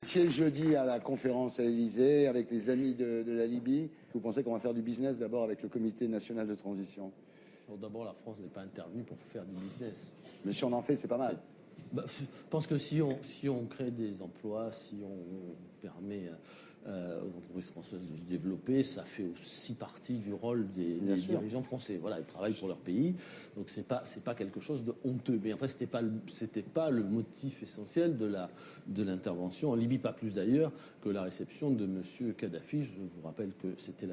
Si jeudi à la conférence à l'Élysée avec les amis de la Libye, vous pensez qu'on va faire du business d'abord avec le Comité national de transition? D'abord, la France n'est pas intervenue pour faire du business. Mais si on en fait, c'est pas mal. Je pense que si on crée des emplois, si on permet aux entreprises françaises de se développer, ça fait aussi partie du rôle des dirigeants français. Voilà, ils travaillent pour leur pays, donc c'est pas quelque chose de honteux. Mais après, c'était pas le motif essentiel de l'intervention en Libye, pas plus d'ailleurs que la réception de Monsieur Kadhafi. Je vous rappelle que c'était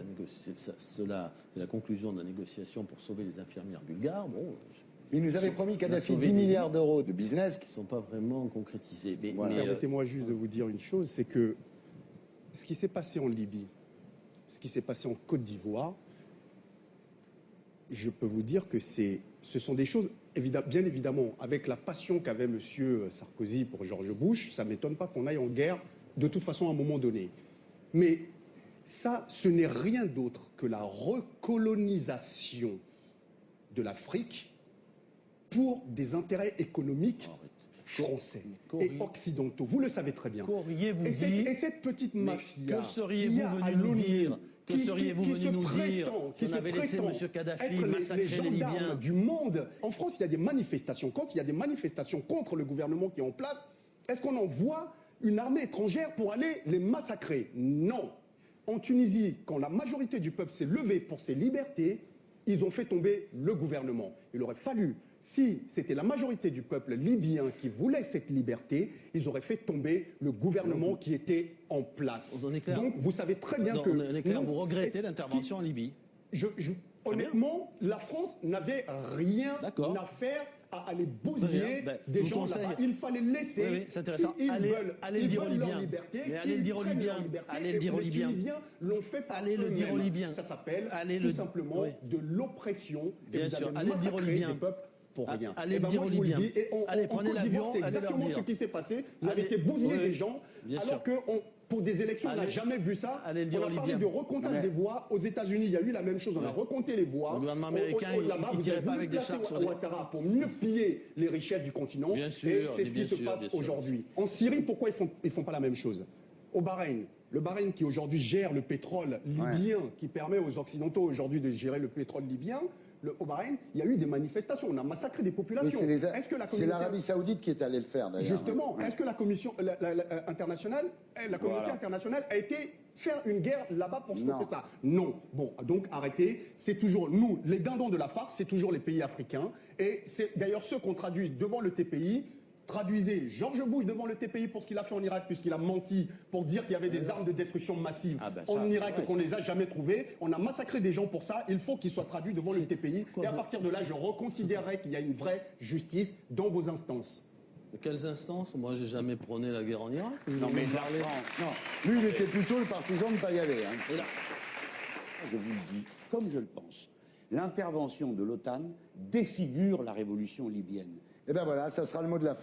la conclusion de la négociation pour sauver les infirmières bulgares. Bon. Il nous avait promis Kadhafi 10 milliards d'euros de business qui ne sont pas vraiment concrétisés. Voilà. Permettez-moi juste de vous dire une chose, c'est que ce qui s'est passé en Libye, ce qui s'est passé en Côte d'Ivoire, je peux vous dire que ce sont des choses, bien évidemment, avec la passion qu'avait M. Sarkozy pour George Bush, ça ne m'étonne pas qu'on aille en guerre de toute façon à un moment donné. Mais ça, ce n'est rien d'autre que la recolonisation de l'Afrique pour des intérêts économiques français et occidentaux. Vous le savez très bien. Et cette petite mafia que seriez-vous venu nous dire que seriez-vous venu nous dire si on avait laissé M. Kadhafi massacrer les Libyens du monde. En France, il y a des manifestations. Quand il y a des manifestations contre le gouvernement qui est en place, est-ce qu'on envoie une armée étrangère pour aller les massacrer? Non. En Tunisie, quand la majorité du peuple s'est levée pour ses libertés, ils ont fait tomber le gouvernement. Il aurait fallu, si c'était la majorité du peuple libyen qui voulait cette liberté, ils auraient fait tomber le gouvernement qui était en place. Donc vous savez très bien que... On est clair, vous regrettez l'intervention en Libye. Honnêtement, la France n'avait rien à faire à aller bousiller des gens là-bas. Il fallait laisser, s'ils veulent leur liberté, qu'ils prennent leur liberté. Et les Tunisiens l'ont fait par eux-mêmes. Ça s'appelle tout simplement de l'oppression. Et vous avez massacré des peuples pour rien. Allez le dire aux Libyens. Allez, prenez l'avion, c'est exactement ce qui s'est passé. Vous avez été bousillé des gens, alors que pour des élections, on n'a jamais vu ça. On a parlé de recomptage des voix. Aux États-Unis, il y a eu la même chose. On a recompté les voix. Le gouvernement américain, il tirait pas avec des chars sur Ouattara pour mieux piller les richesses du continent. Et c'est ce qui se passe aujourd'hui. En Syrie, pourquoi ils font pas la même chose? Au Bahreïn, le Bahreïn qui aujourd'hui gère le pétrole libyen, qui permet aux Occidentaux aujourd'hui de gérer le pétrole libyen, au Bahreïn, il y a eu des manifestations, on a massacré des populations. C'est l'Arabie Saoudite qui est allée le faire d'ailleurs. Justement, est-ce que la commission internationale, la communauté internationale a été faire une guerre là-bas pour stopper ça? Non. Bon, donc arrêtez. C'est toujours nous, les dindons de la farce, c'est toujours les pays africains. Et c'est d'ailleurs ceux qu'on traduit devant le TPI. Traduisez George Bush devant le TPI pour ce qu'il a fait en Irak, puisqu'il a menti pour dire qu'il y avait des armes de destruction massive en Irak, qu'on ne les a jamais trouvées. On a massacré des gens pour ça. Il faut qu'il soit traduit devant le TPI. Et à partir de là, je reconsidérerai qu'il y a une vraie justice dans vos instances. De quelles instances? Moi, j'ai jamais prôné la guerre en Irak. Non, mais lui, il était plutôt le partisan de ne pas y aller. Je vous le dis, comme je le pense, l'intervention de l'OTAN défigure la révolution libyenne. Et bien voilà, ça sera le mot de la fin.